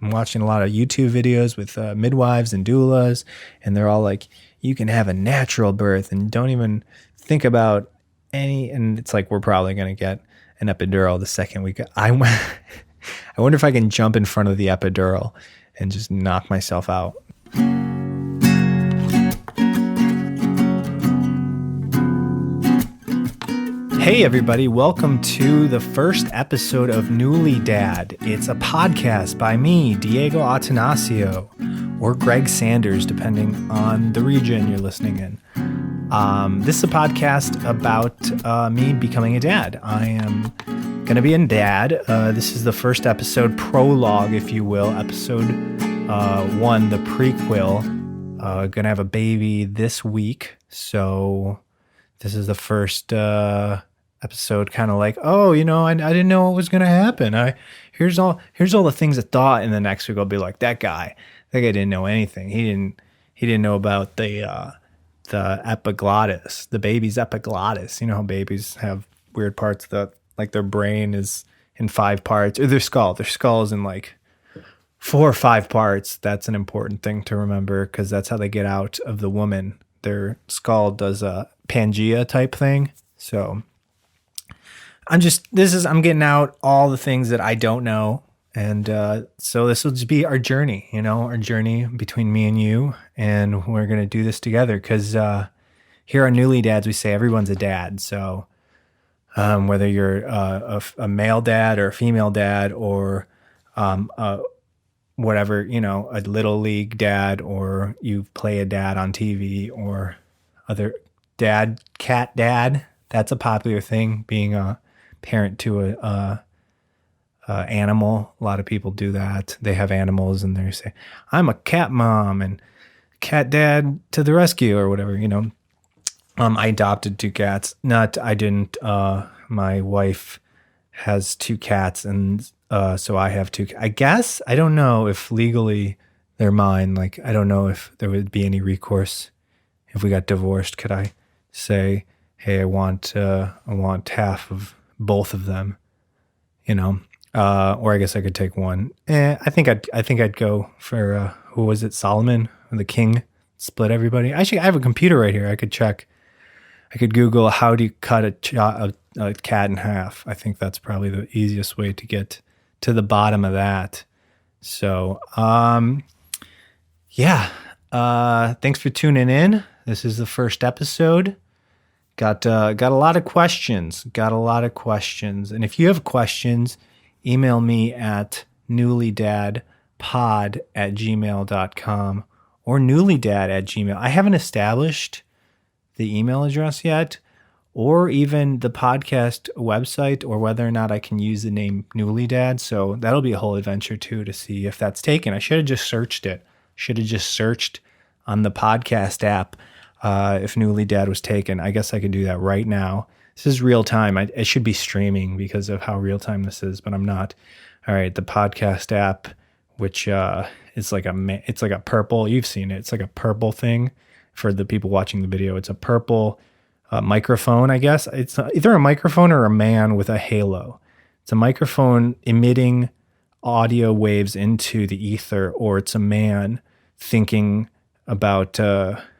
I'm watching a lot of YouTube videos with midwives and doulas, and they're all like, you can have a natural birth and don't even think about any. And it's like, we're probably going to get an epidural the second week. I wonder if I can jump in front of the epidural and just knock myself out. Hey everybody, welcome to the first episode of Newlydad. It's a podcast by me, Diego Attanasio, or Greg Sanders, depending on the region you're listening in. This is a podcast about me becoming a dad. I am going to be a dad. This is the first episode, prologue, if you will, episode 1, the prequel. Going to have a baby this week, so this is the first episode, kind of like, oh, you know, I didn't know what was going to happen. Here's all the things I thought, and the next week I'll be like, that guy didn't know anything. He didn't know about the epiglottis, the baby's epiglottis. You know how babies have weird parts that, like, their brain is in 5 parts, or their skull is in like 4 or 5 parts. That's an important thing to remember, because that's how they get out of the woman. Their skull does a Pangea type thing. So I'm getting out all the things that I don't know. And so this will just be our journey, our journey between me and you. And we're going to do this together, because here on Newlydads, we say everyone's a dad. So whether you're a male dad or a female dad, or whatever, a little league dad, or you play a dad on TV, or other cat dad. That's a popular thing, being a parent to a animal. A lot of people do that. They have animals and they say, I'm a cat mom and cat dad to the rescue, or whatever, I adopted 2 cats. I didn't. My wife has 2 cats, and so I have 2. I guess, I don't know if legally they're mine. Like, I don't know if there would be any recourse if we got divorced. Could I say, hey, I want half of both of them, or I guess I could take one. I think I'd go for who was it, Solomon, the king, split everybody. Actually, I have a computer right here. I could check. I could Google how do you cut a cat in half. I think that's probably the easiest way to get to the bottom of that. So, thanks for tuning in. This is the first episode. Got a lot of questions. And if you have questions, email me at newlydadpod@gmail.com or newlydad@gmail. I haven't established the email address yet, or even the podcast website, or whether or not I can use the name Newlydad. So that'll be a whole adventure too, to see if that's taken. I should have just searched it. Should have just searched on the podcast app if Newlydad was taken. I guess I could do that right now. This is real time. It should be streaming because of how real time this is, but I'm not. All right, the podcast app, which is like it's like a purple. You've seen it. It's like a purple thing for the people watching the video. It's a purple microphone, I guess. It's either a microphone or a man with a halo. It's a microphone emitting audio waves into the ether, or it's a man thinking about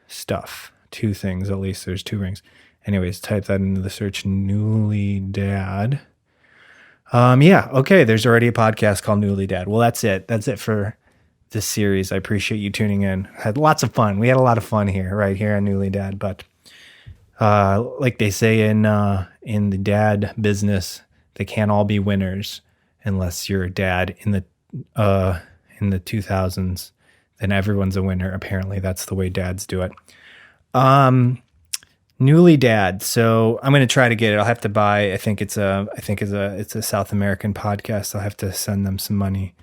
stuff. 2 things, at least. There's 2 rings. Anyways, type that into the search, Newlydad. Okay, there's already a podcast called Newlydad. Well, that's it. That's it for this series. I appreciate you tuning in. Had lots of fun. We had a lot of fun right here on Newlydad. But like they say in the dad business, they can't all be winners unless you're a dad in the 2000s. Then everyone's a winner. Apparently, that's the way dads do it. Newlydad. So I'm going to try to get it. I'll have to buy. I think it's a South American podcast. I'll have to send them some money,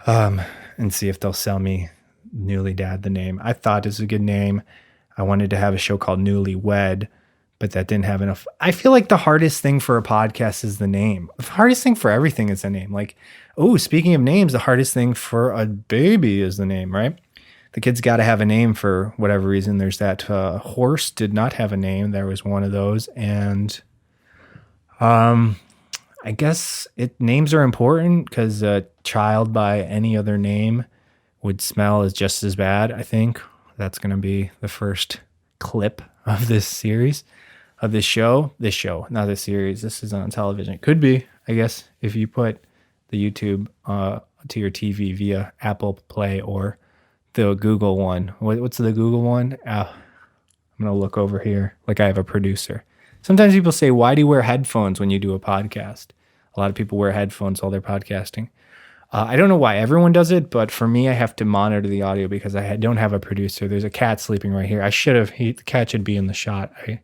and see if they'll sell me Newlydad, the name. I thought it was a good name. I wanted to have a show called Newlywed, but that didn't have enough. I feel like the hardest thing for a podcast is the name. The hardest thing for everything is the name. Like, speaking of names, the hardest thing for a baby is the name, right? The kid's got to have a name for whatever reason. There's that horse did not have a name. There was one of those. And I I guess names are important because a child by any other name would smell as just as bad. I think that's going to be the first clip of this series, of this show. This show, not this series. This is on television. It could be, I guess, if you put the YouTube to your TV via Apple Play or the Google one. What's the Google one? I'm going to look over here like I have a producer. Sometimes people say, why do you wear headphones when you do a podcast? A lot of people wear headphones while they're podcasting. I don't know why everyone does it, but for me, I have to monitor the audio because I don't have a producer. There's a cat sleeping right here. I should have. The cat should be in the shot. I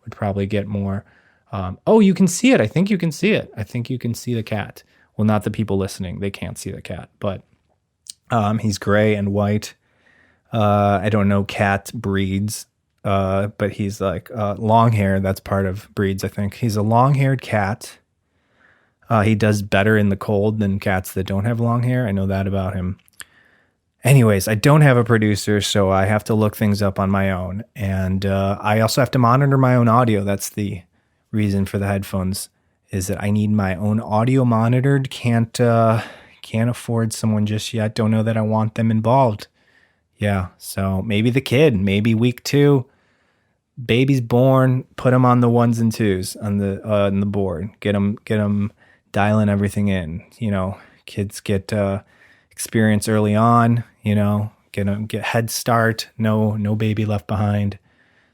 would probably get more. Oh, you can see it. I think you can see it. I think you can see the cat. Well, not the people listening. They can't see the cat, but he's gray and white. I don't know cat breeds. But he's like long hair. That's part of breeds, I think. He's a long-haired cat. He does better in the cold than cats that don't have long hair. I know that about him. Anyways, I don't have a producer, so I have to look things up on my own. And I also have to monitor my own audio. That's the reason for the headphones, is that I need my own audio monitored. Can't afford someone just yet. Don't know that I want them involved. Yeah, so maybe the kid, maybe week 2. Baby's born, put them on the 1s and 2s on the board. Get them dialing everything in. You know, kids get experience early on. You know, get head start. No baby left behind.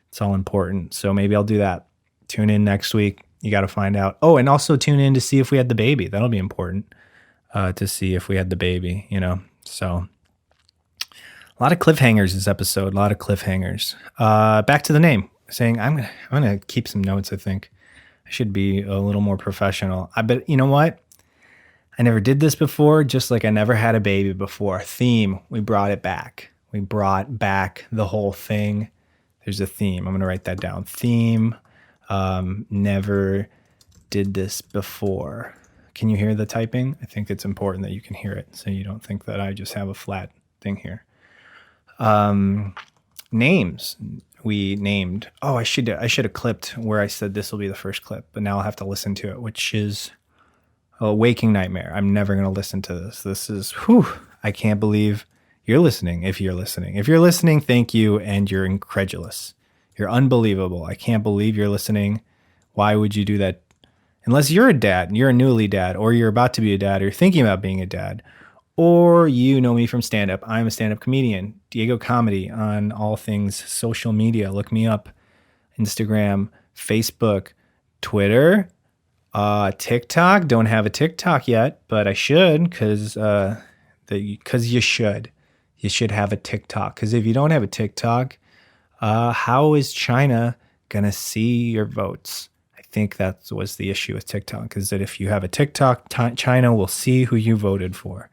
It's all important. So maybe I'll do that. Tune in next week. You got to find out. Oh, and also tune in to see if we had the baby. That'll be important to see if we had the baby. You know, so. A lot of cliffhangers this episode. A lot of cliffhangers. Back to the name. Saying I'm gonna keep some notes. I think I should be a little more professional. I bet you know what? I never did this before. Just like I never had a baby before. Theme. We brought it back. We brought back the whole thing. There's a theme. I'm gonna write that down. Theme. Never did this before. Can you hear the typing? I think it's important that you can hear it, so you don't think that I just have a flat thing here. Names we named. Oh, I should have clipped where I said this will be the first clip, but now I'll have to listen to it, which is a waking nightmare. I'm never going to listen to this. This is, I can't believe you're listening. If you're listening, thank you. And you're incredulous. You're unbelievable. I can't believe you're listening. Why would you do that? Unless you're a dad, you're a Newlydad, or you're about to be a dad, or you're thinking about being a dad. Or you know me from stand-up. I'm a stand-up comedian. Diego Comedy on all things social media. Look me up. Instagram, Facebook, Twitter, TikTok. Don't have a TikTok yet, but I should because you should. You should have a TikTok. Because if you don't have a TikTok, how is China going to see your votes? I think that was the issue with TikTok, is that if you have a TikTok, China will see who you voted for.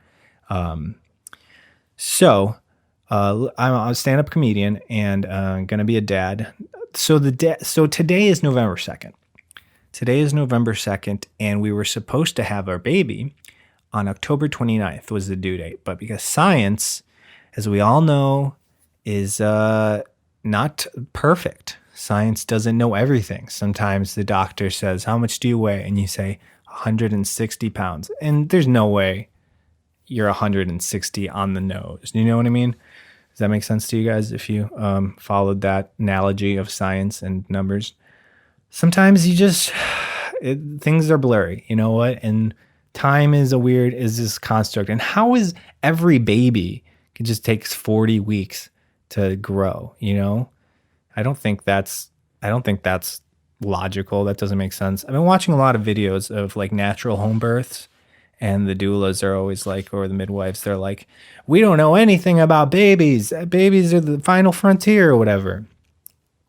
So I'm a stand-up comedian and going to be a dad. So today is November 2nd. Today is November 2nd, and we were supposed to have our baby on October 29th was the due date. But because science, as we all know, is not perfect. Science doesn't know everything. Sometimes the doctor says, how much do you weigh? And you say 160 pounds. And there's no way you're 160 on the nose. Do you know what I mean? Does that make sense to you guys if you followed that analogy of science and numbers? Sometimes things are blurry, you know what? And time is this construct. And how is every baby, it just takes 40 weeks to grow, you know? I don't think that's logical. That doesn't make sense. I've been watching a lot of videos of like natural home births. And the doulas are always like, or the midwives, they're like, we don't know anything about babies. Babies are the final frontier or whatever.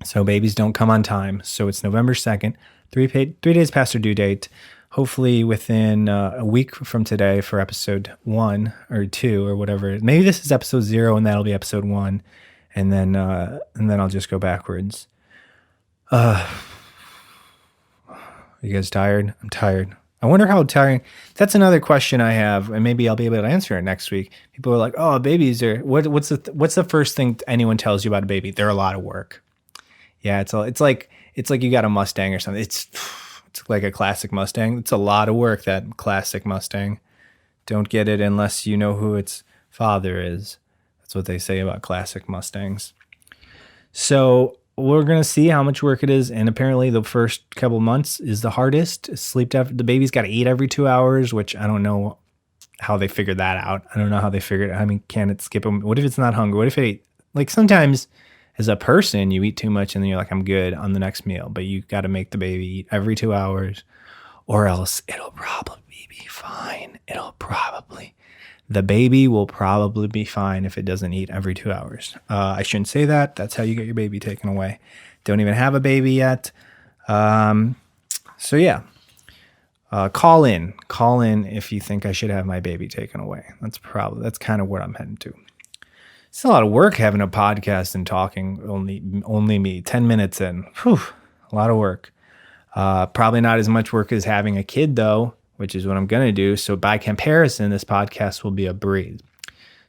So babies don't come on time. So it's November 2nd, 3 days past their due date. Hopefully within a week from today for episode 1 or 2 or whatever. Maybe this is episode 0 and that'll be episode 1. And then I'll just go backwards. You guys tired? I'm tired. I wonder how tiring. That's another question I have, and maybe I'll be able to answer it next week. People are like, "Oh, babies are what's the first thing anyone tells you about a baby? They're a lot of work." Yeah, it's like you got a Mustang or something. It's like a classic Mustang. It's a lot of work, that classic Mustang. Don't get it unless you know who its father is. That's what they say about classic Mustangs. So we're going to see how much work it is. And apparently the first couple months is the hardest. The baby's got to eat every 2 hours, which I don't know how they figured that out. I don't know how they figured it. I mean, can it skip them? What if it's not hungry? What if it, like sometimes as a person, you eat too much and then you're like, I'm good on the next meal, but you got to make the baby eat every 2 hours or else it'll probably be fine. The baby will probably be fine if it doesn't eat every 2 hours. I shouldn't say that. That's how you get your baby taken away. Don't even have a baby yet. So yeah, call in if you think I should have my baby taken away. That's kind of what I'm heading to. It's a lot of work having a podcast and talking only me 10 minutes in. Whew, a lot of work. Probably not as much work as having a kid though, which is what I'm going to do. So by comparison, this podcast will be a breeze.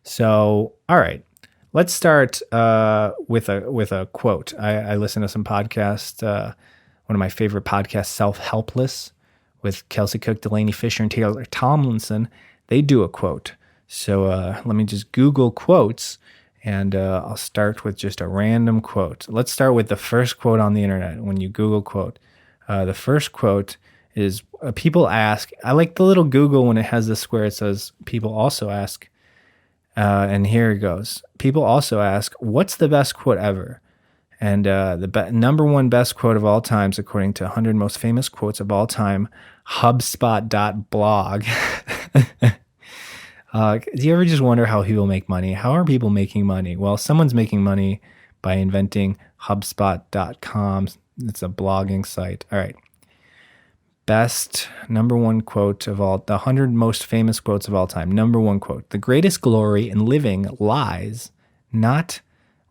So, all right, let's start with a quote. I listen to some podcasts. One of my favorite podcasts, Self-Helpless, with Kelsey Cook, Delaney Fisher, and Taylor Tomlinson. They do a quote. So let me just Google quotes, and I'll start with just a random quote. Let's start with the first quote on the internet. When you Google quote, the first quote is people ask. I like the little Google when it has the square. It says people also ask, and here it goes. People also ask, what's the best quote ever? And the number one best quote of all times, according to 100 most famous quotes of all time, HubSpot.blog. Do you ever just wonder how people make money? How are people making money? Well, someone's making money by inventing HubSpot.com. It's a blogging site. All right. Best number one quote of all, the 100 most famous quotes of all time. Number one quote: the greatest glory in living lies not.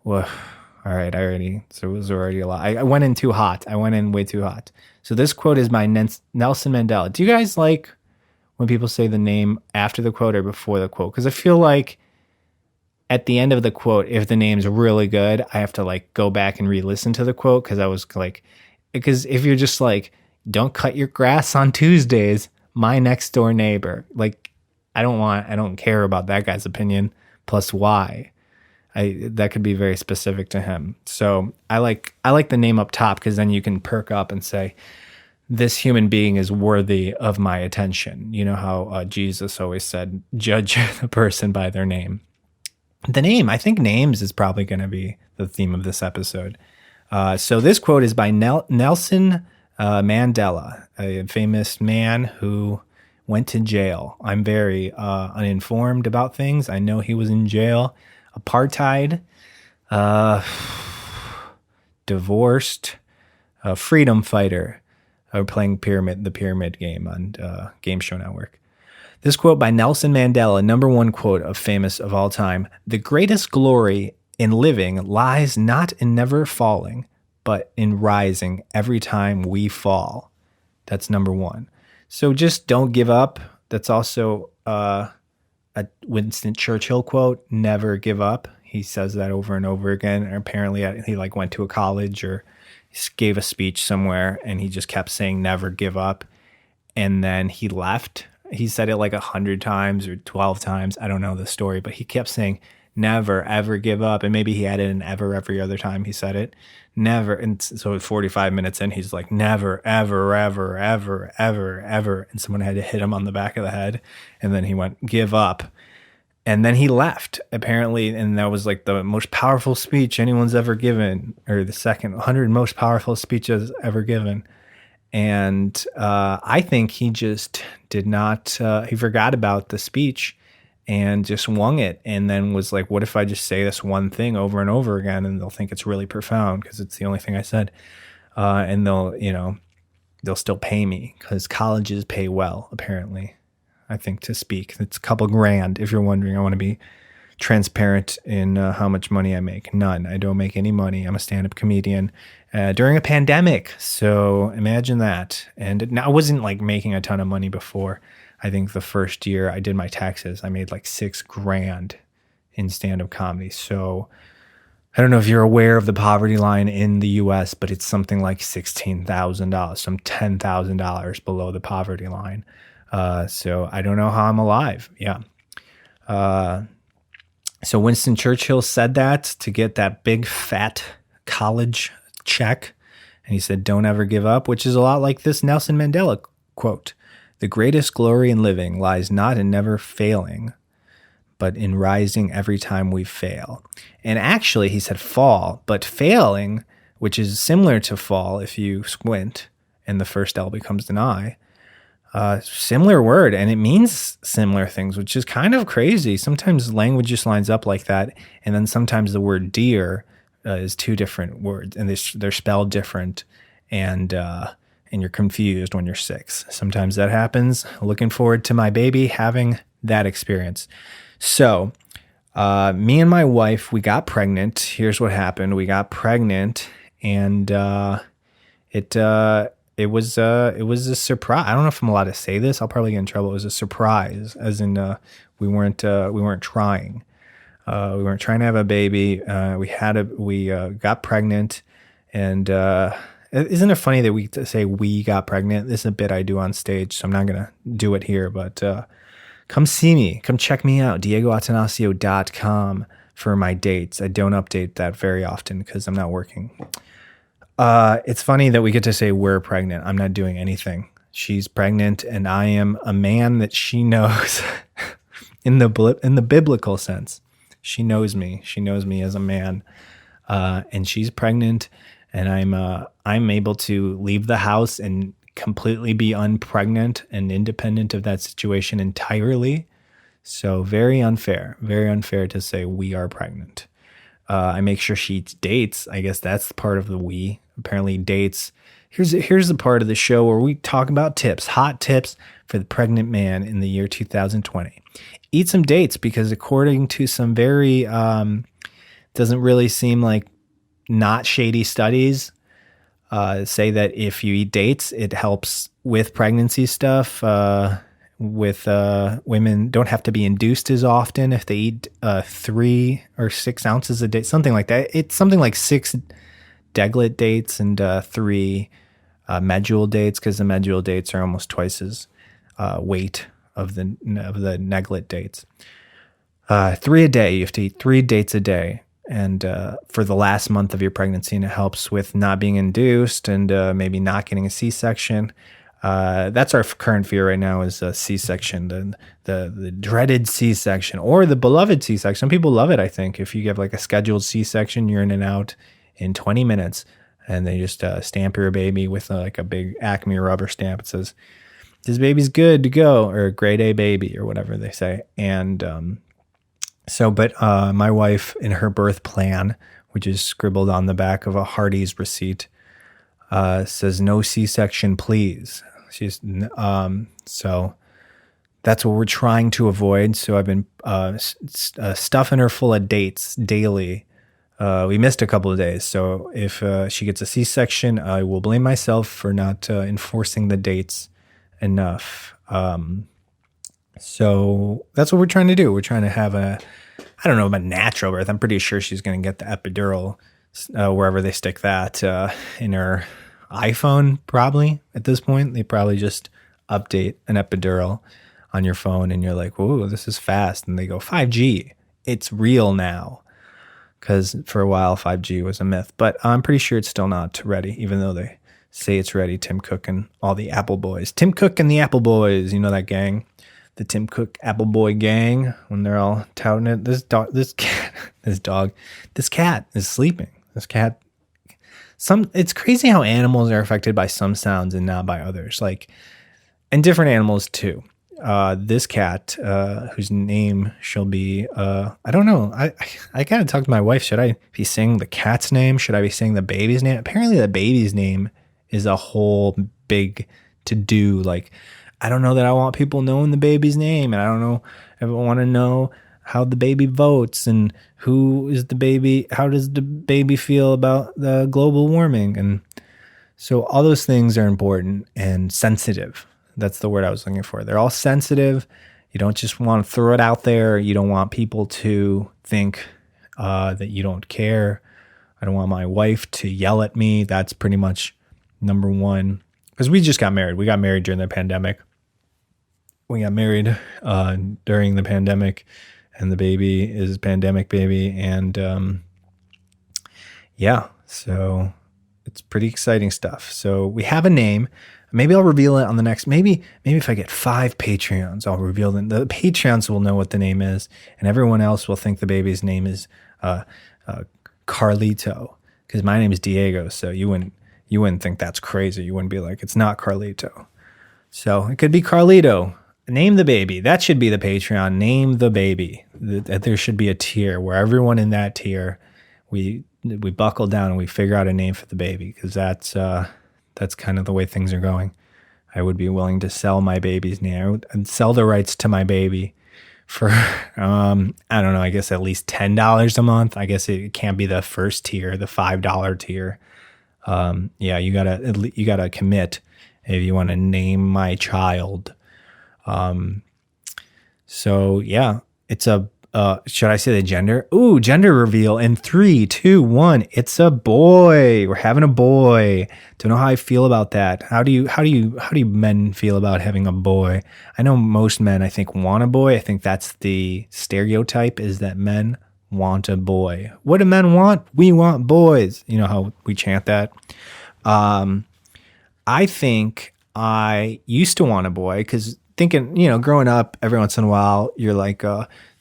Well, all right, so it was already a lot. I went in too hot. I went in way too hot. So this quote is by Nelson Mandela. Do you guys like when people say the name after the quote or before the quote? Because I feel like at the end of the quote, if the name's really good, I have to like go back and re-listen to the quote because if you're just like, don't cut your grass on Tuesdays, my next door neighbor. Like, I don't care about that guy's opinion. Plus, why? That could be very specific to him. So I like the name up top because then you can perk up and say, this human being is worthy of my attention. You know how Jesus always said, judge the person by their name. The name, I think names is probably going to be the theme of this episode. So this quote is by Nelson Mandela, a famous man who went to jail. I'm very uninformed about things. I know he was in jail. Apartheid, divorced, freedom fighter, playing the pyramid game on Game Show Network. This quote by Nelson Mandela, number one quote of all time: the greatest glory in living lies not in never falling, but in rising every time we fall. That's number one. So just don't give up. That's also a Winston Churchill quote, never give up. He says that over and over again. And apparently he went to a college or gave a speech somewhere and he just kept saying never give up. And then he left. He said it like 100 times or 12 times. I don't know the story, but he kept saying never, ever give up. And maybe he added an ever every other time he said it. Never. And so 45 minutes in, he's like, never, ever, ever, ever, ever, ever. And someone had to hit him on the back of the head. And then he went, give up. And then he left, apparently. And that was like the most powerful speech anyone's ever given, or the second 100 most powerful speeches ever given. And I think he just did not, he forgot about the speech and just wung it, and then was like, what if I just say this one thing over and over again and they'll think it's really profound because it's the only thing I said. And they'll still pay me because colleges pay well, apparently, I think, to speak. It's a couple grand. If you're wondering, I want to be transparent in how much money I make. None. I don't make any money. I'm a stand-up comedian during a pandemic. So imagine that. And I wasn't like making a ton of money before. I think the first year I did my taxes, I made like $6,000 in stand-up comedy. So I don't know if you're aware of the poverty line in the U.S., but it's something like $16,000, some $10,000 below the poverty line. So I don't know how I'm alive. Yeah. So Winston Churchill said that to get that big fat college check. And he said, don't ever give up, which is a lot like this Nelson Mandela quote. The greatest glory in living lies not in never failing, but in rising every time we fail. And actually, he said fall, but failing, which is similar to fall if you squint and the first L becomes an I, similar word, and it means similar things, which is kind of crazy. Sometimes language just lines up like that, and then sometimes the word deer is two different words, and they're spelled different, and you're confused when you're 6. Sometimes that happens. Looking forward to my baby having that experience. So, me and my wife, we got pregnant. Here's what happened: we got pregnant, and it was a surprise. I don't know if I'm allowed to say this. I'll probably get in trouble. It was a surprise, as in we weren't trying. We weren't trying to have a baby. We got pregnant, and isn't it funny that we say we got pregnant? This is a bit I do on stage, so I'm not gonna do it here. But come see me. Come check me out. DiegoAttanasio.com for my dates. I don't update that very often because I'm not working. It's funny that we get to say we're pregnant. I'm not doing anything. She's pregnant, and I am a man that she knows in the biblical sense. She knows me. She knows me as a man, and she's pregnant, and I'm able to leave the house and completely be unpregnant and independent of that situation entirely. So very unfair to say we are pregnant. I make sure she eats dates. I guess that's part of the we. Apparently dates. Here's the part of the show where we talk about tips, hot tips for the pregnant man in the year 2020. Eat some dates, because according to some very doesn't really seem like not shady studies, say that if you eat dates, it helps with pregnancy stuff. With women don't have to be induced as often if they eat 3 or 6 ounces a day, something like that. It's something like 6 deglet dates and 3 medjool dates, because the medjool dates are almost twice as weight of the neglet dates. 3 a day. You have to eat 3 dates a day, and for the last month of your pregnancy, and it helps with not being induced and maybe not getting a C-section. That's our current fear right now, is a C-section, the dreaded C-section, or the beloved C-section. Some people love it, I think. If you get like a scheduled C-section, you're in and out in 20 minutes, and they just stamp your baby with like a big Acme rubber stamp. It says, this baby's good to go, or grade A baby, or whatever they say. And but my wife, in her birth plan, which is scribbled on the back of a Hardee's receipt, says no C-section, please. She's so that's what we're trying to avoid. So I've been stuffing her full of dates daily. We missed a couple of days, so if she gets a C-section, I will blame myself for not enforcing the dates enough. So that's what we're trying to do. We're trying to have I don't know about natural birth. I'm pretty sure she's going to get the epidural wherever they stick that in her iPhone, probably. At this point, they probably just update an epidural on your phone, and you're like, whoa, this is fast. And they go, 5G. It's real now. Because for a while, 5G was a myth. But I'm pretty sure it's still not ready, even though they say it's ready. Tim Cook and all the Apple boys. Tim Cook and the Apple boys. You know that gang? The Tim Cook Apple boy gang, when they're all touting it. This cat is sleeping. This cat. It's crazy how animals are affected by some sounds and not by others. Like, and different animals too. This cat, whose name shall be, I don't know. I gotta talk to my wife. Should I be saying the cat's name? Should I be saying the baby's name? Apparently the baby's name is a whole big to-do. Like, I don't know that I want people knowing the baby's name, and I don't know if I want to know how the baby votes and who is the baby, how does the baby feel about the global warming. And so all those things are important and sensitive. That's the word I was looking for. They're all sensitive. You don't just want to throw it out there. You don't want people to think, that you don't care. I don't want my wife to yell at me. That's pretty much number one. Because we just got married. We got married during the pandemic. We got married during the pandemic, and the baby is pandemic baby. And yeah, so it's pretty exciting stuff. So we have a name. Maybe I'll reveal it on the next. Maybe if I get 5 Patreons, I'll reveal them. The Patreons will know what the name is, and everyone else will think the baby's name is Carlito, because my name is Diego. So you wouldn't think that's crazy. You wouldn't be like, it's not Carlito. So it could be Carlito. Name the baby. That should be the Patreon. Name the baby. There should be a tier where everyone in that tier, we buckle down and we figure out a name for the baby, because that's kind of the way things are going. I would be willing to sell my baby's name. I'd sell the rights to my baby for, I don't know, I guess at least $10 a month. I guess it can't be the first tier, the $5 tier. Yeah, you gotta commit if you want to name my child. So yeah, it's should I say the gender? Ooh, gender reveal in 3, 2, 1. It's a boy. We're having a boy. Don't know how I feel about that. How do you men feel about having a boy? I know most men, I think, want a boy. I think that's the stereotype, is that men want a boy. What do men want? We want boys. You know how we chant that? I think I used to want a boy, because thinking, growing up, every once in a while, you're like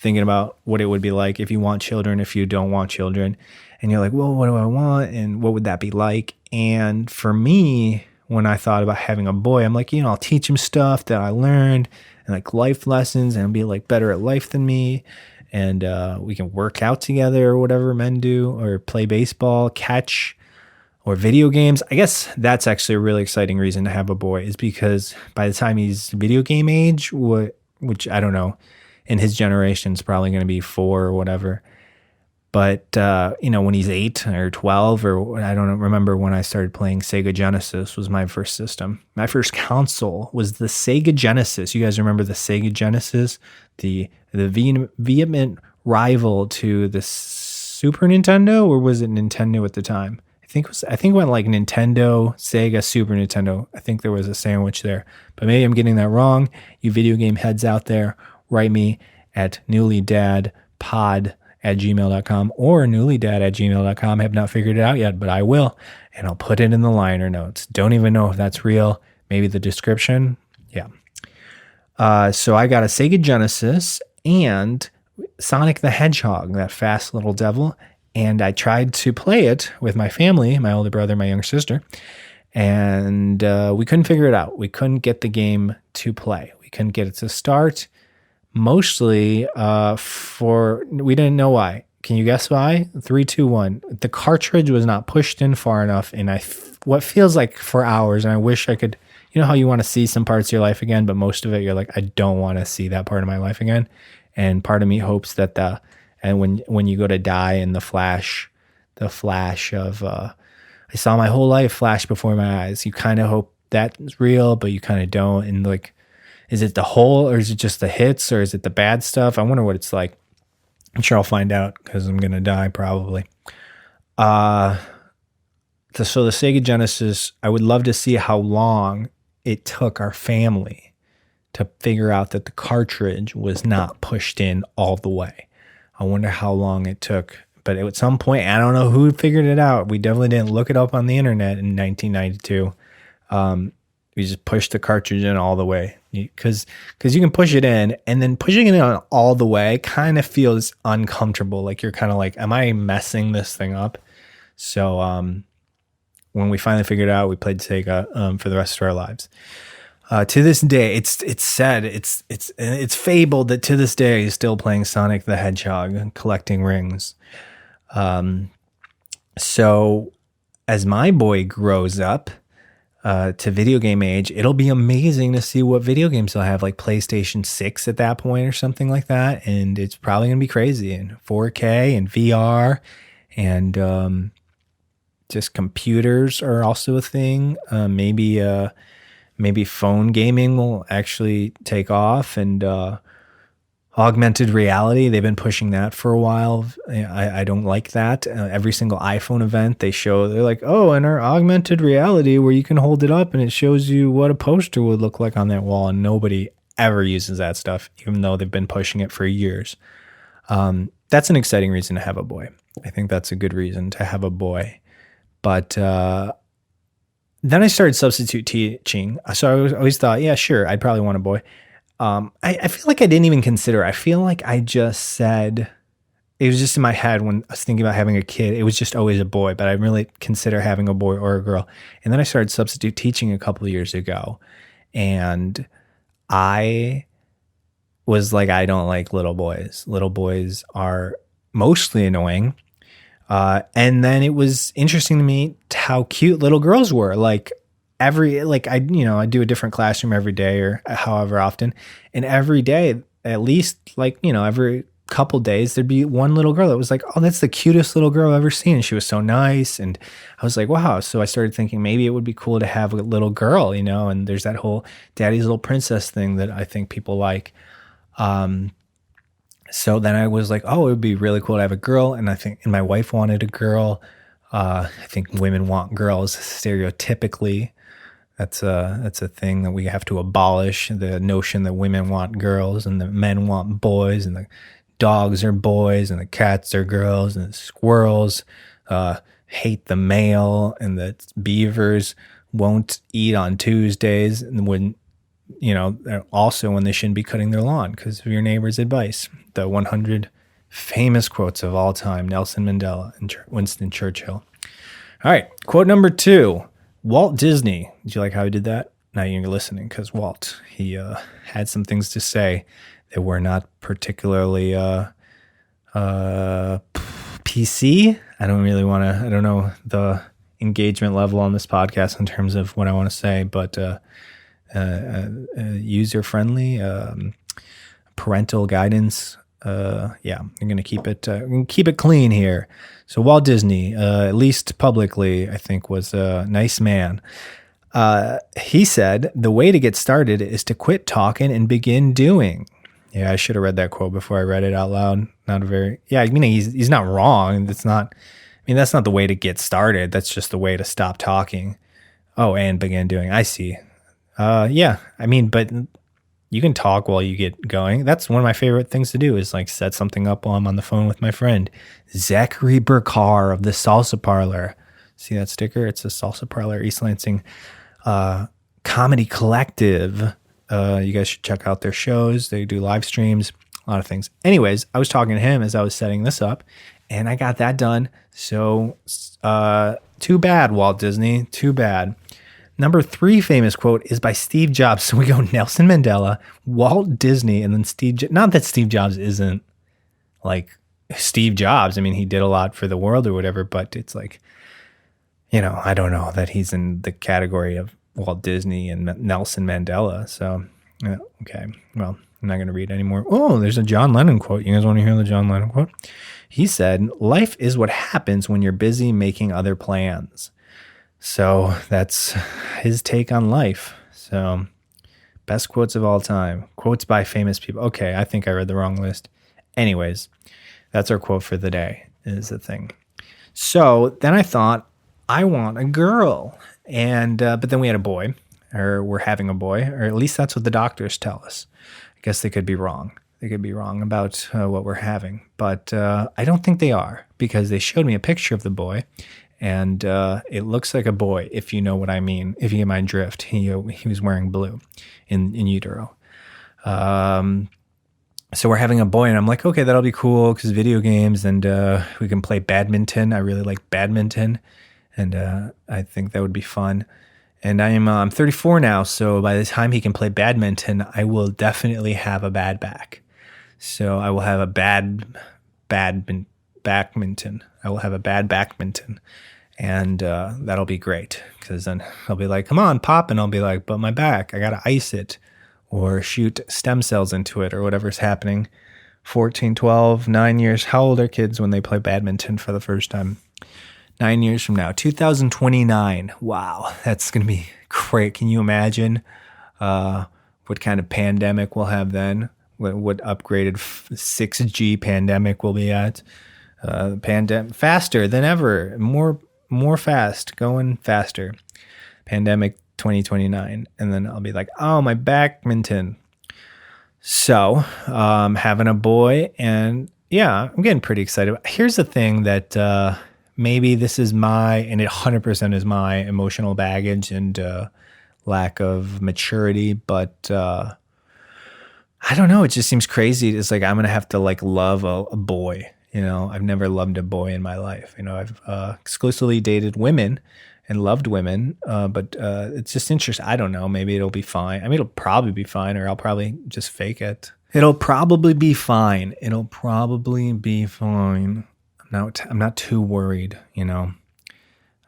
thinking about what it would be like if you want children, if you don't want children. And you're like, well, what do I want? And what would that be like? And for me, when I thought about having a boy, I'm like, I'll teach him stuff that I learned, and like life lessons, and be like better at life than me. And we can work out together, or whatever men do, or play baseball, catch, or video games. I guess that's actually a really exciting reason to have a boy, is because by the time he's video game age, which I don't know, in his generation is probably going to be 4 or whatever. But, when he's 8 or 12, or I don't remember when I started playing Sega Genesis was my first system. My first console was the Sega Genesis. You guys remember the Sega Genesis? The vehement rival to the Super Nintendo, or was it Nintendo at the time? I think it went like Nintendo, Sega, Super Nintendo. I think there was a sandwich there, but maybe I'm getting that wrong. You video game heads out there, write me at newlydadpod@gmail.com or newlydad@gmail.com. I have not figured it out yet, but I will, and I'll put it in the liner notes. Don't even know if that's real. Maybe the description. Yeah. So I got a Sega Genesis and Sonic the Hedgehog, that fast little devil. And I tried to play it with my family, my older brother, my younger sister, and we couldn't figure it out. We couldn't get the game to play. We couldn't get it to start, mostly we didn't know why. Can you guess why? 3, 2, 1. The cartridge was not pushed in far enough, and what feels like for hours, and I wish I could, how you want to see some parts of your life again, but most of it you're like, I don't want to see that part of my life again. And part of me hopes that and when you go to die in the flash of, I saw my whole life flash before my eyes. You kind of hope that's real, but you kind of don't. And like, is it the whole, or is it just the hits, or is it the bad stuff? I wonder what it's like. I'm sure I'll find out, because I'm going to die probably. So the Sega Genesis, I would love to see how long it took our family to figure out that the cartridge was not pushed in all the way. I wonder how long it took, but at some point, I don't know who figured it out. We definitely didn't look it up on the internet in 1992. We just pushed the cartridge in all the way, because you can push it in, and then pushing it in all the way kind of feels uncomfortable. Like you're kind of like, am I messing this thing up? So when we finally figured it out, we played Sega for the rest of our lives. To this day, it's said, it's fabled that to this day he's still playing Sonic the Hedgehog and collecting rings. So as my boy grows up to video game age, it'll be amazing to see what video games he'll have, like PlayStation 6 at that point or something like that. And it's probably going to be crazy, and 4K and VR, and just computers are also a thing. Maybe phone gaming will actually take off, and Augmented reality, they've been pushing that for a while. I don't like that. Every single iPhone event they're like, oh, and our augmented reality where you can hold it up and it shows you what a poster would look like on that wall. And nobody ever uses that stuff, even though they've been pushing it for years. That's an exciting reason to have a boy. I think that's a good reason to have a boy. But then I started substitute teaching. So I always thought, yeah, sure, I'd probably want a boy. I feel like I didn't even consider. I feel like I just said, it was just in my head when I was thinking about having a kid. It was just always a boy, but I didn't really consider having a boy or a girl. And then I started substitute teaching a couple of years ago. And I was like, I don't like little boys. Little boys are mostly annoying. And then it was interesting to me how cute little girls were. Like I do a different classroom every day or however often. And every day, at least every couple days, there'd be one little girl that was like, oh, that's the cutest little girl I've ever seen. And she was so nice. And I was like, wow. So I started thinking maybe it would be cool to have a little girl, and there's that whole daddy's little princess thing that I think people like. So then I was like, oh, it would be really cool to have a girl. And my wife wanted a girl. I think women want girls stereotypically. That's a thing that we have to abolish, the notion that women want girls and that men want boys and the dogs are boys and the cats are girls and the squirrels hate the male and that beavers won't eat on Tuesdays and also when they shouldn't be cutting their lawn because of your neighbor's advice. The 100 famous quotes of all time, Nelson Mandela and Winston Churchill. All right, quote number 2, Walt Disney. Did you like how he did that? Now you're listening because Walt, he had some things to say that were not particularly PC. I don't know the engagement level on this podcast in terms of what I want to say, but user-friendly, parental guidance. I'm going to keep it clean here. So Walt Disney, at least publicly, I think was a nice man. He said, the way to get started is to quit talking and begin doing. Yeah, I should have read that quote before I read it out loud. He's not wrong. That's not the way to get started. That's just the way to stop talking. Oh, and begin doing. I see. But you can talk while you get going. That's one of my favorite things to do is like set something up while I'm on the phone with my friend, Zachary Burkar of the Salsa Parlor. See that sticker? It's a Salsa Parlor, East Lansing comedy collective. You guys should check out their shows. They do live streams, a lot of things. Anyways, I was talking to him as I was setting this up and I got that done. So too bad, Walt Disney, too bad. Number 3 famous quote is by Steve Jobs. So we go Nelson Mandela, Walt Disney, and then Steve. Not that Steve Jobs isn't like Steve Jobs. I mean, he did a lot for the world or whatever, but it's like, I don't know that he's in the category of Walt Disney and Nelson Mandela. So, okay. Well, I'm not going to read anymore. Oh, there's a John Lennon quote. You guys want to hear the John Lennon quote? He said, life is what happens when you're busy making other plans. So that's his take on life. So best quotes of all time. Quotes by famous people. Okay, I think I read the wrong list. Anyways, that's our quote for the day is the thing. So then I thought, I want a girl. And but then we had a boy, or we're having a boy, or at least that's what the doctors tell us. I guess they could be wrong. They could be wrong about what we're having. But I don't think they are because they showed me a picture of the boy. And it looks like a boy, if you know what I mean, if you get my drift. He was wearing blue in utero. So we're having a boy, and I'm like, okay, that'll be cool because video games, and we can play badminton. I really like badminton, and I think that would be fun. And I'm 34 now, so by the time he can play badminton, I will definitely have a bad back. So I will have a backminton. I will have a bad backminton. And that'll be great because then he'll be like, come on, pop. And I'll be like, but my back, I got to ice it or shoot stem cells into it or whatever's happening. 14, 12, 9 years. How old are kids when they play badminton for the first time? 9 years from now, 2029. Wow, that's going to be great. Can you imagine what kind of pandemic we'll have then? what upgraded 6G pandemic we'll be at. Pandemic faster than ever, more fast, going faster. Pandemic 2029, and then I'll be like, oh, my badminton. So, having a boy, and yeah, I'm getting pretty excited. Here's the thing that maybe this is and it 100% is my emotional baggage and lack of maturity, but I don't know. It just seems crazy. It's like I'm gonna have to like love a boy. I've never loved a boy in my life. I've exclusively dated women and loved women, but it's just interesting. I don't know. Maybe it'll be fine. I mean, it'll probably be fine, or I'll probably just fake it. It'll probably be fine. I'm not too worried,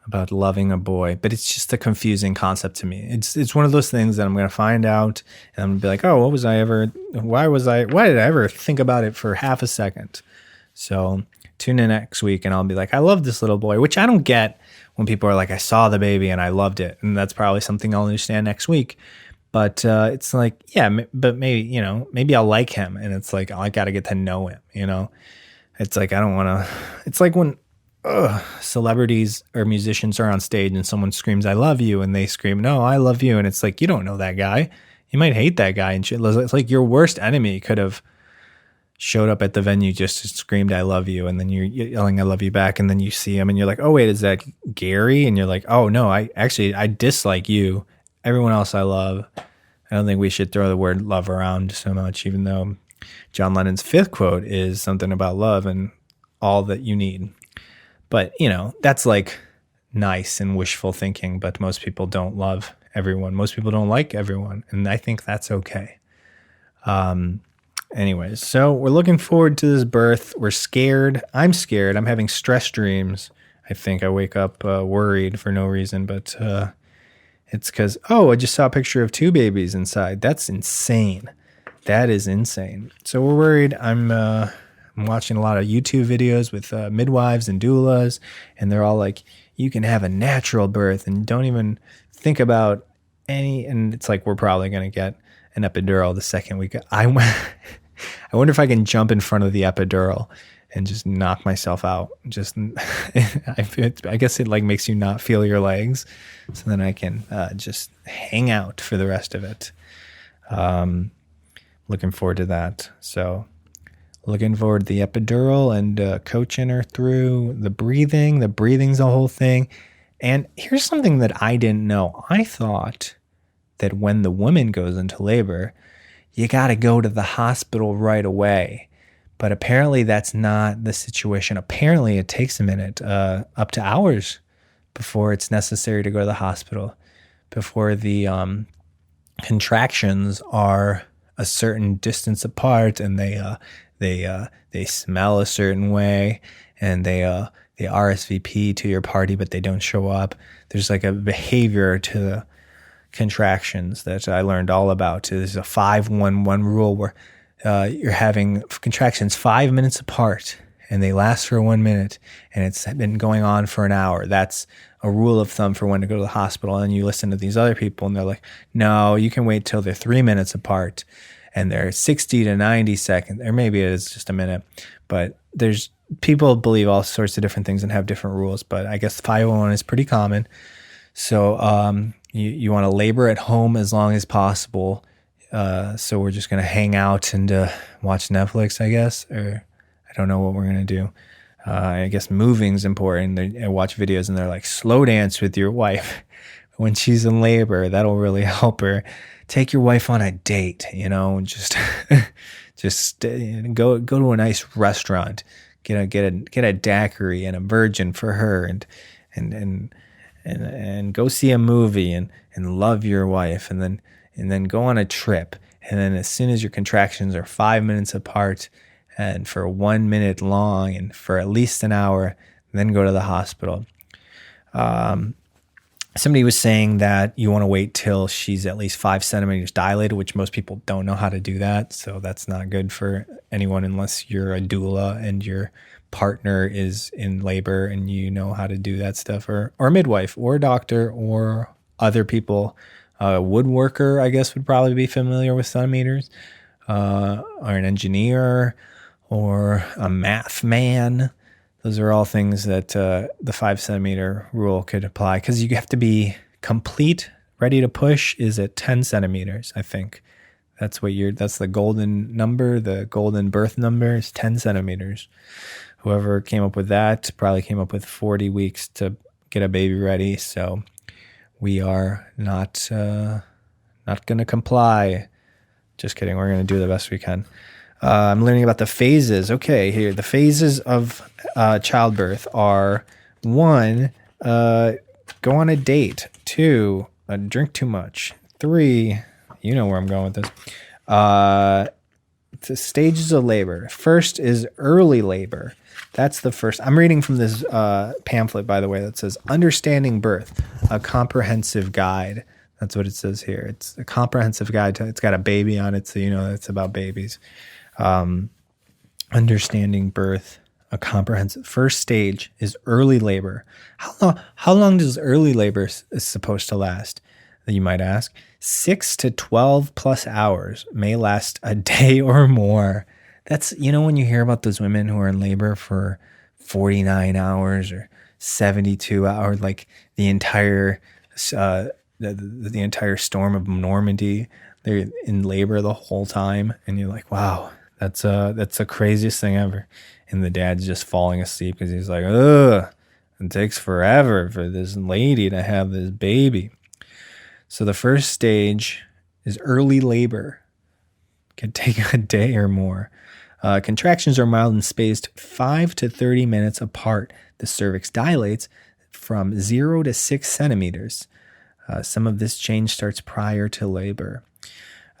about loving a boy, but it's just a confusing concept to me. It's one of those things that I'm going to find out, and I'm going to be like, oh, why did I ever think about it for half a second? So tune in next week, and I'll be like, I love this little boy, which I don't get when people are like, I saw the baby and I loved it. And that's probably something I'll understand next week. But it's like, yeah, but maybe, maybe I'll like him. And it's like, I got to get to know him, It's like, I don't want to, it's like when celebrities or musicians are on stage and someone screams, I love you. And they scream, no, I love you. And it's like, you don't know that guy. You might hate that guy and shit. It's like your worst enemy could have showed up at the venue just screamed, I love you. And then you're yelling, I love you back. And then you see him and you're like, oh, wait, is that Gary? And you're like, oh, no, I dislike you. Everyone else I love. I don't think we should throw the word love around so much, even though John Lennon's fifth quote is something about love and all that you need. But, that's like nice and wishful thinking, but most people don't love everyone. Most people don't like everyone. And I think that's okay. Anyways, so we're looking forward to this birth. We're scared. I'm scared. I'm having stress dreams. I think I wake up worried for no reason, but it's because, I just saw a picture of 2 babies inside. That's insane. That is insane. So we're worried. I'm watching a lot of YouTube videos with midwives and doulas, and they're all like, you can have a natural birth and don't even think about any. And it's like, we're probably going to get an epidural the second week. I wonder if I can jump in front of the epidural and just knock myself out. I guess it like makes you not feel your legs, so then I can just hang out for the rest of it. Looking forward to that. So looking forward to the epidural and coaching her through the breathing. The breathing's the whole thing. And here's something that I didn't know. I thought that when the woman goes into labor, you got to go to the hospital right away. But apparently that's not the situation. Apparently it takes a minute, up to hours before it's necessary to go to the hospital, before the contractions are a certain distance apart and they smell a certain way and they RSVP to your party, but they don't show up. There's like a behavior to the contractions that I learned all about. There's a 5-1-1 rule where you're having contractions 5 minutes apart and they last for 1 minute and it's been going on for an hour. That's a rule of thumb for when to go to the hospital. And you listen to these other people and they're like, no, you can wait till they're 3 minutes apart and they're 60 to 90 seconds, or maybe it is just a minute. But there's people believe all sorts of different things and have different rules, but I guess 501 is pretty common. So you want to labor at home as long as possible. So we're just going to hang out and watch Netflix, I guess, or I don't know what we're going to do. I guess moving's important. I watch videos and they're like, slow dance with your wife when she's in labor. That'll really help her. Take your wife on a date, just go to a nice restaurant, get a daiquiri and a virgin for her and go see a movie and love your wife and then go on a trip. And then as soon as your contractions are 5 minutes apart and for 1 minute long and for at least an hour, then go to the hospital. Somebody was saying that you want to wait till she's at least 5 centimeters dilated, which most people don't know how to do that. So that's not good for anyone unless you're a doula and your partner is in labor and you know how to do that stuff, or a midwife or a doctor or other people. A woodworker, I guess, would probably be familiar with centimeters. or an engineer or a math man. Those are all things that the 5 centimeter rule could apply, because you have to be complete, ready to push is at 10 centimeters, I think. That's the golden number. The golden birth number is 10 centimeters. Whoever came up with that probably came up with 40 weeks to get a baby ready. So we are not going to comply. Just kidding. We're going to do the best we can. I'm learning about the phases. Okay, here. The phases of childbirth are 1, go on a date. 2, drink too much. 3, you know where I'm going with this. The stages of labor. First is early labor. That's the first. I'm reading from this pamphlet, by the way, that says Understanding Birth, a comprehensive guide. That's what it says here. It's a comprehensive guide. It's got a baby on it, so you know it's about babies. Understanding Birth, a comprehensive. First stage is early labor. How long does early labor is supposed to last? You might ask. 6 to 12 plus hours, may last a day or more. That's, when you hear about those women who are in labor for 49 hours or 72 hours, like the entire the entire storm of Normandy, they're in labor the whole time, and you're like, wow, that's the craziest thing ever. And the dad's just falling asleep because he's like, ugh, it takes forever for this lady to have this baby. So the first stage is early labor. Could take a day or more. Contractions are mild and spaced 5 to 30 minutes apart. The cervix dilates from 0 to 6 centimeters. Some of this change starts prior to labor.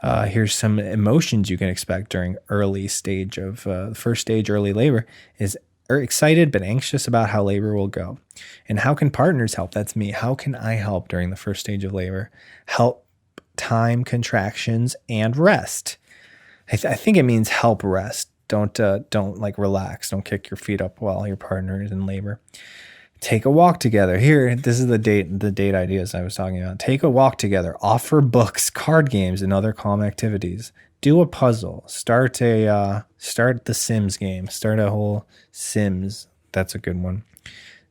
Here's some emotions you can expect during early stage of the first stage. Early labor is excited but anxious about how labor will go. And how can partners help? That's me. How can I help during the first stage of labor? Help time contractions and rest. I think it means help rest. Don't like relax. Don't kick your feet up while your partner is in labor. Take a walk together. Here, this is the date ideas I was talking about. Take a walk together. Offer books, card games, and other calm activities. Do a puzzle. Start the Sims game. Start a whole Sims. That's a good one.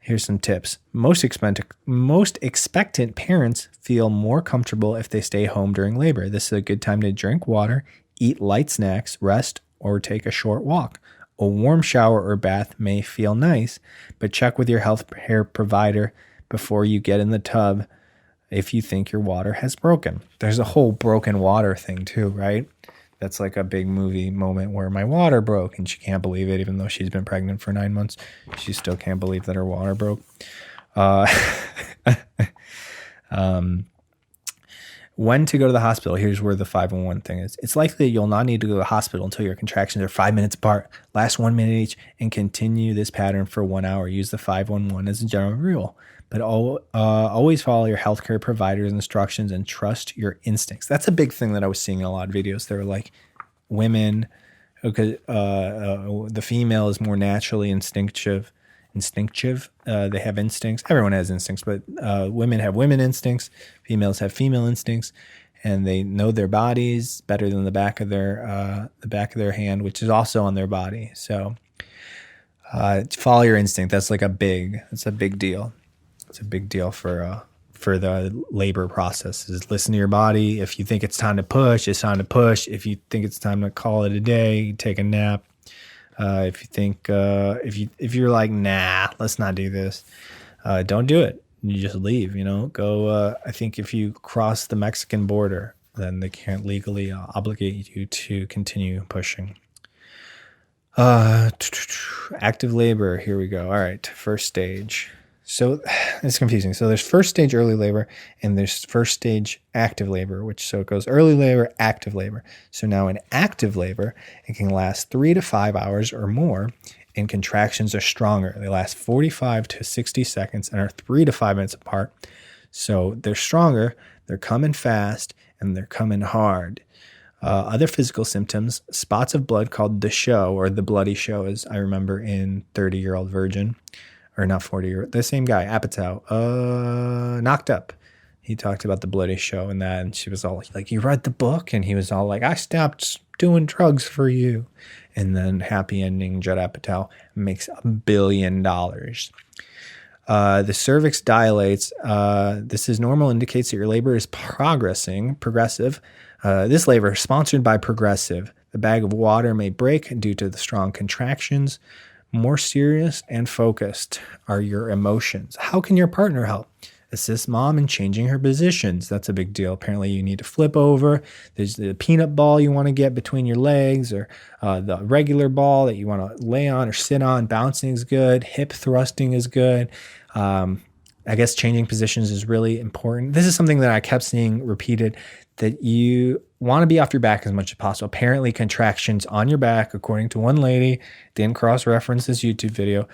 Here's some tips. Most expectant parents feel more comfortable if they stay home during labor. This is a good time to drink water, eat light snacks, rest, or take a short walk. A warm shower or bath may feel nice, but check with your healthcare provider before you get in the tub if you think your water has broken. There's a whole broken water thing too, right? That's like a big movie moment where my water broke and she can't believe it, even though she's been pregnant for 9 months. She still can't believe that her water broke. When to go to the hospital, here's where the 511 thing is. It's likely you'll not need to go to the hospital until your contractions are 5 minutes apart, last 1 minute each, and continue this pattern for 1 hour. Use the 511 as a general rule. But always follow your healthcare provider's instructions and trust your instincts. That's a big thing that I was seeing in a lot of videos. They were like, women, okay, the female is more naturally instinctive. They have instincts. Everyone has instincts, but women have women instincts. Females have female instincts, and they know their bodies better than the back of their hand, which is also on their body. So follow your instinct. That's a big deal. It's a big deal for the labor process. Is listen to your body. If you think it's time to push, it's time to push. If you think it's time to call it a day, take a nap. If you think, if you're like, nah, let's not do this, don't do it. You just leave, go. I think if you cross the Mexican border, then they can't legally obligate you to continue pushing. Active labor. Here we go. All right. First stage. So it's confusing. So there's first stage early labor and there's first stage active labor, so it goes early labor, active labor. So now in active labor, it can last 3 to 5 hours or more, and contractions are stronger. They last 45 to 60 seconds and are 3 to 5 minutes apart. So they're stronger, they're coming fast, and they're coming hard. Other physical symptoms, spots of blood called the show, or the bloody show, as I remember in 30-Year-Old Virgin. Or not 40, the same guy, Apatow, knocked up. he talked about the bloody show and that, and she was all like, you read the book? And he was all like, I stopped doing drugs for you. And then happy ending, Judd Apatow makes $1 billion. The cervix dilates. This is normal, indicates that your labor is progressive. This labor is sponsored by Progressive. The bag of water may break due to the strong contractions. More serious and focused are your emotions. How can your partner help? Assist mom in changing her positions. That's a big deal. Apparently you need to flip over. There's the peanut ball you want to get between your legs, or the regular ball that you want to lay on or sit on. Bouncing is good. Hip thrusting is good. I guess changing positions is really important. This is something that I kept seeing repeated, that you want to be off your back as much as possible. Apparently contractions on your back, according to one lady, didn't cross-reference this YouTube video,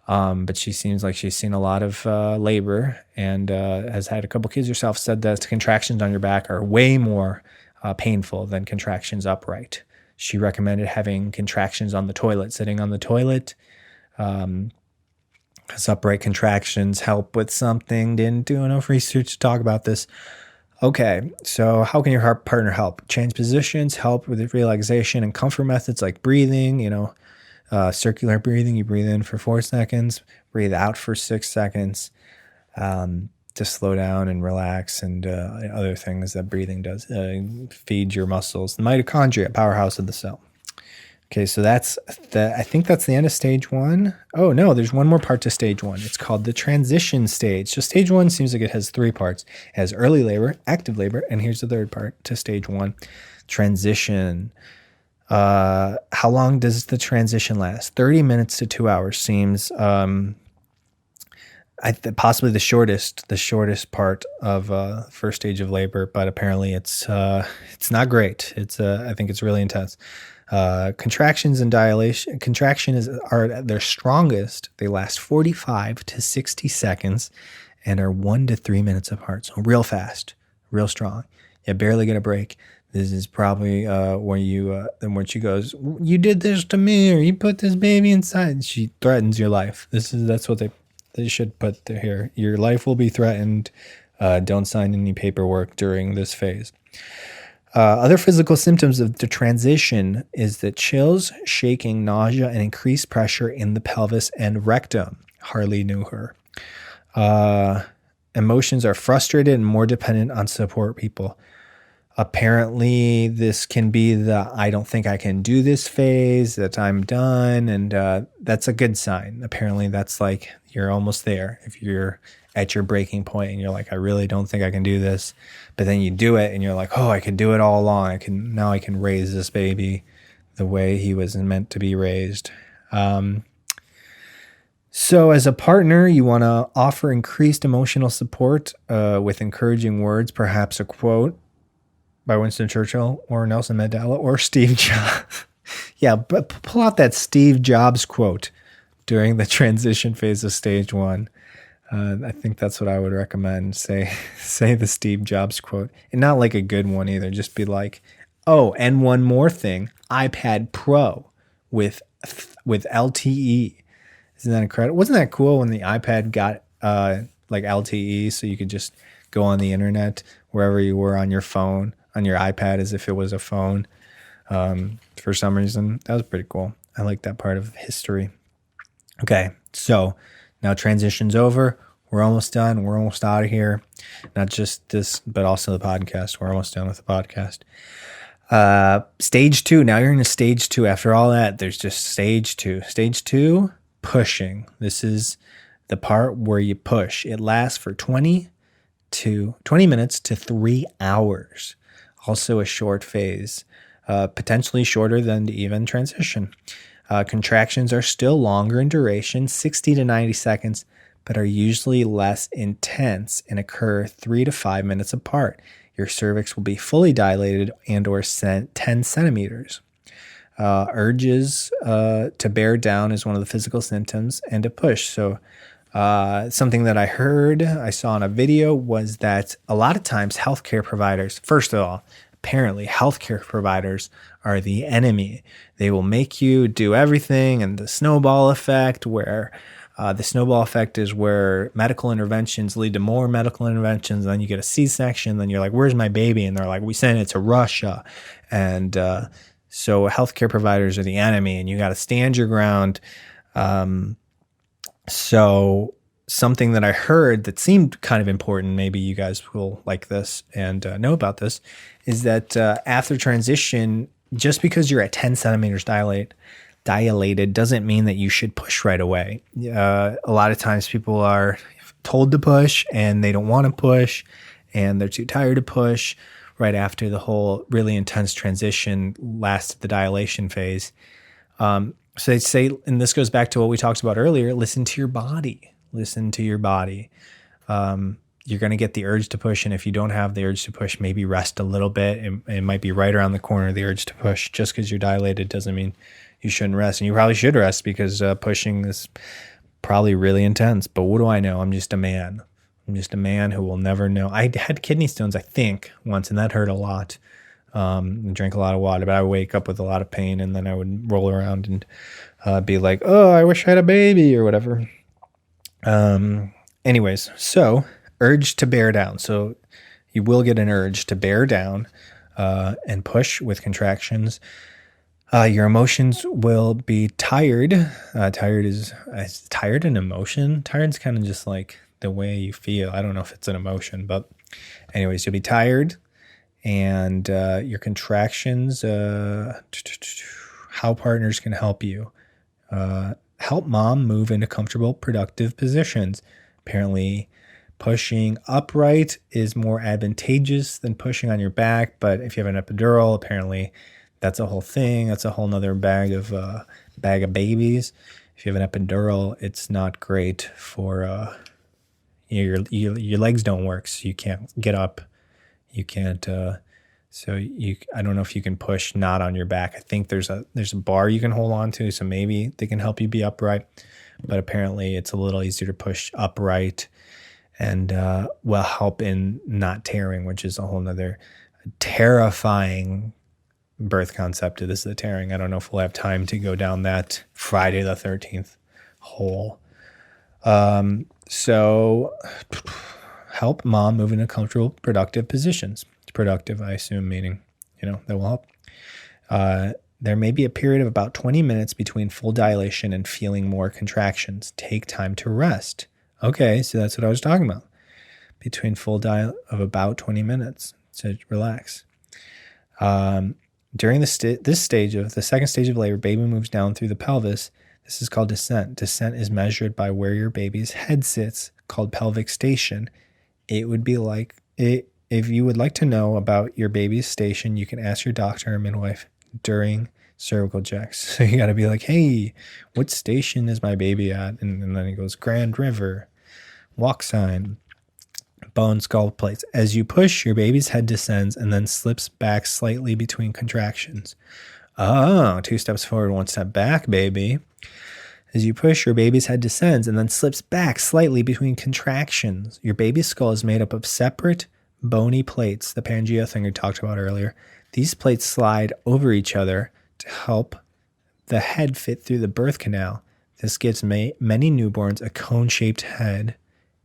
but she seems like she's seen a lot of labor and has had a couple kids herself, said that contractions on your back are way more painful than contractions upright. She recommended having contractions on the toilet, sitting on the toilet, because upright contractions help with something. Didn't do enough research to talk about this. Okay, so how can your partner help? Change positions, help with relaxation and comfort methods like breathing, circular breathing. You breathe in for 4 seconds, breathe out for 6 seconds, to slow down and relax, and other things that breathing does. Feed your muscles. The mitochondria, powerhouse of the cell. Okay, so I think that's the end of stage 1. Oh, no, there's one more part to stage 1. It's called the transition stage. So stage 1 seems like it has 3 parts. It has early labor, active labor, and here's the third part to stage 1, transition. How long does the transition last? 30 minutes to 2 hours seems possibly the shortest part of first stage of labor, but apparently it's not great. I think it's really intense. Contractions and dilation. Are at their strongest. They last 45 to 60 seconds and are 1 to 3 minutes apart. So real fast, real strong. You barely get a break. This is probably when she goes, you did this to me, or you put this baby inside. She threatens your life. That's what they should put here. Your life will be threatened. Don't sign any paperwork during this phase. Other physical symptoms of the transition is the chills, shaking, nausea, and increased pressure in the pelvis and rectum. Harley knew her. Emotions are frustrated and more dependent on support people. Apparently, this can be the I don't think I can do this phase, that I'm done, and that's a good sign. Apparently, that's like you're almost there. If you're at your breaking point and you're like, I really don't think I can do this, but then you do it and you're like, oh, I could do it all along. I can raise this baby the way he was meant to be raised. So as a partner, you want to offer increased emotional support with encouraging words, perhaps a quote by Winston Churchill or Nelson Mandela or Steve Jobs. Yeah, but pull out that Steve Jobs quote during the transition phase of stage 1. I think that's what I would recommend. Say the Steve Jobs quote, and not like a good one either. Just be like, oh, and one more thing, iPad Pro with LTE. Isn't that incredible? Wasn't that cool when the iPad got like LTE, so you could just go on the internet wherever you were on your phone, on your iPad, as if it was a phone? For some reason, that was pretty cool. I like that part of history. Okay, so now transition's over. We're almost done. We're almost out of here. Not just this, but also the podcast. We're almost done with the podcast. Stage 2. Now you're in a stage 2. After all that, there's just stage 2. Stage 2, pushing. This is the part where you push. It lasts for 20 minutes to 3 hours. Also a short phase, potentially shorter than the even transition. Contractions are still longer in duration, 60 to 90 seconds, but are usually less intense and occur 3 to 5 minutes apart. Your cervix will be fully dilated and or 10 centimeters. Urges to bear down is one of the physical symptoms, and to push. So something that I saw in a video was that a lot of times healthcare providers, first of all, apparently healthcare providers are the enemy. They will make you do everything, and the snowball effect where The snowball effect is where medical interventions lead to more medical interventions. And then you get a C-section. Then you're like, where's my baby? And they're like, we sent it to Russia. And so healthcare providers are the enemy, and you got to stand your ground. So something that I heard that seemed kind of important, maybe you guys will like this and know about this, is that after transition, just because you're at 10 centimeters dilated doesn't mean that you should push right away. A lot of times people are told to push and they don't want to push, and they're too tired to push right after the whole really intense transition lasted the dilation phase. So they say, and this goes back to what we talked about earlier, listen to your body. Listen to your body. You're going to get the urge to push. And if you don't have the urge to push, maybe rest a little bit. It might be right around the corner, the urge to push. Just because you're dilated doesn't mean you shouldn't rest. And you probably should rest because pushing is probably really intense. But what do I know? I'm just a man. I'm just a man who will never know. I had kidney stones, I think, once, and that hurt a lot. Drank a lot of water, but I would wake up with a lot of pain, and then I would roll around and be like, oh, I wish I had a baby or whatever. Anyways, so urge to bear down. So you will get an urge to bear down, and push with contractions. Your emotions will be tired. Is tired an emotion? Tired's kind of just like the way you feel. I don't know if it's an emotion, but anyways, you'll be tired, and, your contractions, how partners can help you. Help mom move into comfortable, productive positions. Apparently, pushing upright is more advantageous than pushing on your back. But if you have an epidural, apparently that's a whole thing. That's a whole nother bag of babies. If you have an epidural, it's not great for your legs don't work, so you can't get up. You can't. I don't know if you can push not on your back. I think there's a bar you can hold on to, so maybe they can help you be upright. But apparently it's a little easier to push upright, and will help in not tearing, which is a whole nother terrifying birth concept. This is the tearing. I don't know if we'll have time to go down that Friday the 13th hole. So help mom move into comfortable, productive positions. Productive, I assume, meaning, that will help. There may be a period of about 20 minutes between full dilation and feeling more contractions. Take time to rest. Okay, so that's what I was talking about. Between full of about 20 minutes. So relax. During this stage of the second stage of labor, baby moves down through the pelvis. This is called descent. Descent is measured by where your baby's head sits, called pelvic station. It would be like it. If you would like to know about your baby's station, you can ask your doctor or midwife during cervical checks. So you got to be like, hey, what station is my baby at? And then he goes, Grand River, walk sign, bone skull plates. As you push, your baby's head descends and then slips back slightly between contractions. Oh, 2 steps forward, 1 step back, baby. As you push, your baby's head descends and then slips back slightly between contractions. Your baby's skull is made up of separate bony plates, the Pangea thing we talked about earlier. These plates slide over each other to help the head fit through the birth canal. This gives many newborns a cone-shaped head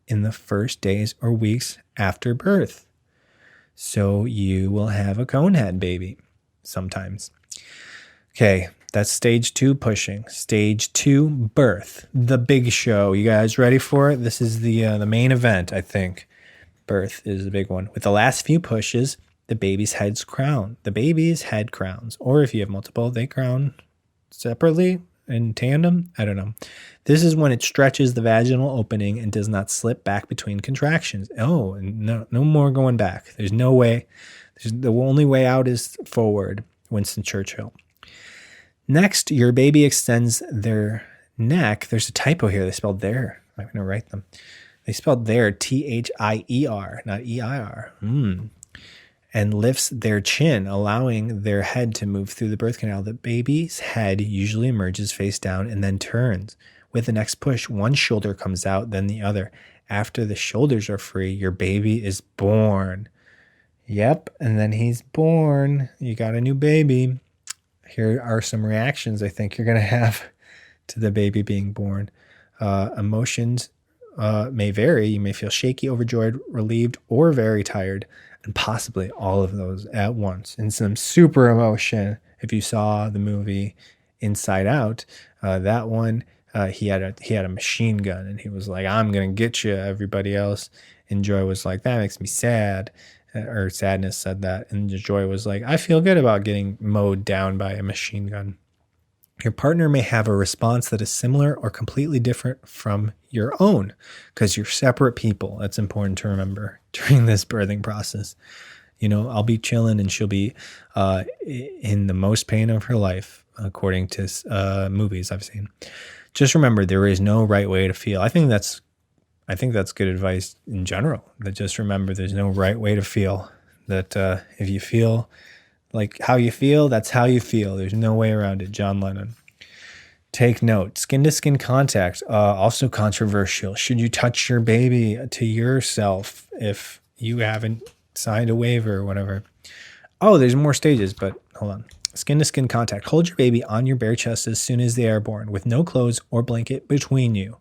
in the first days or weeks after birth. So you will have a cone head baby sometimes. Okay, that's stage 2 pushing. Stage 2 birth, the big show. You guys ready for it? This is the main event, I think. Birth is the big one. With the last few pushes, the baby's head's crown. The baby's head crowns. Or if you have multiple, they crown separately, in tandem. I don't know. This is when it stretches the vaginal opening and does not slip back between contractions. Oh, no more going back. There's no way. The only way out is forward. Winston Churchill. Next, your baby extends their neck. There's a typo here. They spelled there. I'm going to write them. They spelled there, Thier, not EIR. And lifts their chin, allowing their head to move through the birth canal. The baby's head usually emerges face down and then turns. With the next push, one shoulder comes out, then the other. After the shoulders are free, your baby is born. Yep, and then he's born. You got a new baby. Here are some reactions I think you're going to have to the baby being born. Emotions may vary. You may feel shaky, overjoyed, relieved, or very tired, and possibly all of those at once. And some super emotion. If you saw the movie Inside Out, that one, he had a machine gun, and he was like, "I'm gonna get you." Everybody else, and Joy was like, "That makes me sad," or Sadness said that, and Joy was like, "I feel good about getting mowed down by a machine gun." Your partner may have a response that is similar or completely different from your own, because you're separate people. That's important to remember during this birthing process. I'll be chilling and she'll be in the most pain of her life, according to movies I've seen. Just remember, there is no right way to feel. I think that's good advice in general. That just remember, there's no right way to feel. That if you feel like how you feel, that's how you feel. There's no way around it. John Lennon. Take note. Skin-to-skin contact, also controversial. Should you touch your baby to yourself if you haven't signed a waiver or whatever? Oh, there's more stages, but hold on. Skin-to-skin contact. Hold your baby on your bare chest as soon as they are born, with no clothes or blanket between you.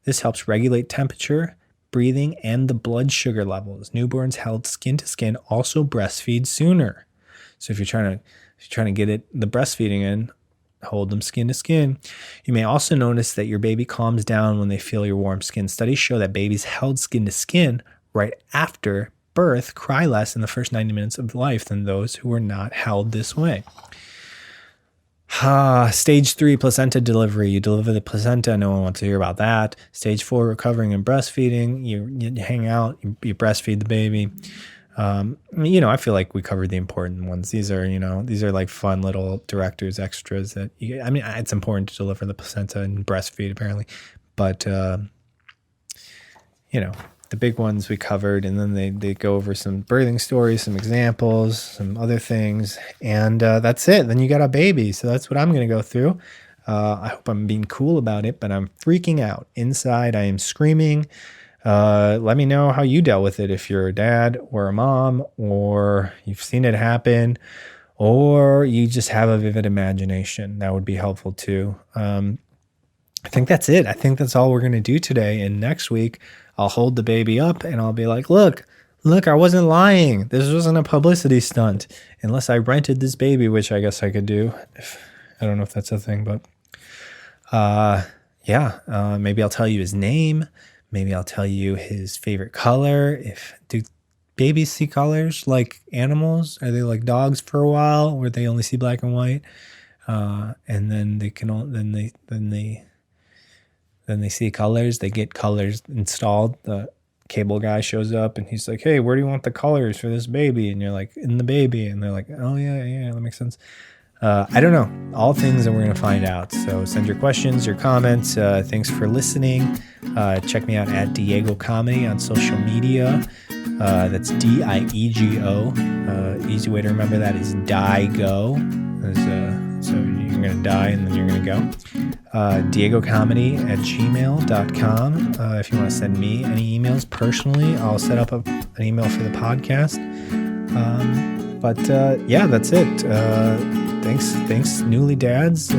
This helps regulate temperature, breathing, and the blood sugar levels. Newborns held skin-to-skin also breastfeed sooner. So if you're trying to get the breastfeeding in, hold them skin to skin. You may also notice that your baby calms down when they feel your warm skin. Studies show that babies held skin to skin right after birth cry less in the first 90 minutes of life than those who were not held this way. Stage 3, placenta delivery. You deliver the placenta. No one wants to hear about that. Stage 4, recovering and breastfeeding. You hang out, you breastfeed the baby. I feel like we covered the important ones. These are like fun little director's extras that it's important to deliver the placenta and breastfeed apparently, but the big ones we covered, and then they go over some birthing stories, some examples, some other things, and that's it. Then you got a baby. So that's what I'm going to go through. I hope I'm being cool about it, but I'm freaking out. Inside, I am screaming. Let me know how you dealt with it, if you're a dad or a mom, or you've seen it happen, or you just have a vivid imagination. That would be helpful too. I think that's it. I think that's all we're going to do today. And next week, I'll hold the baby up and I'll be like, look, I wasn't lying. This wasn't a publicity stunt. Unless I rented this baby, which I guess I could do. I don't know if that's a thing, but maybe I'll tell you his name. Maybe I'll tell you his favorite color. Do babies see colors like animals? Are they like dogs for a while, where they only see black and white? And then they see colors. They get colors installed. The cable guy shows up and he's like, "Hey, where do you want the colors for this baby?" And you're like, "In the baby." And they're like, "Oh yeah, that makes sense." I don't know. All things that we're going to find out. So send your questions, your comments. Thanks for listening. Check me out at Diego Comedy on social media. That's Diego. Easy way to remember that is Diego. So you're going to die and then you're going to go. DiegoComedy@gmail.com. If you want to send me any emails personally, I'll set up an email for the podcast. That's it. Thanks, Newlydads.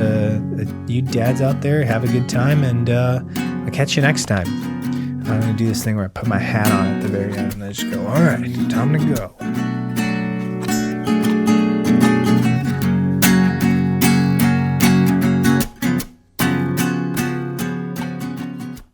You dads out there, have a good time, and I'll catch you next time. I'm going to do this thing where I put my hat on at the very end, and I just go, all right, time to go.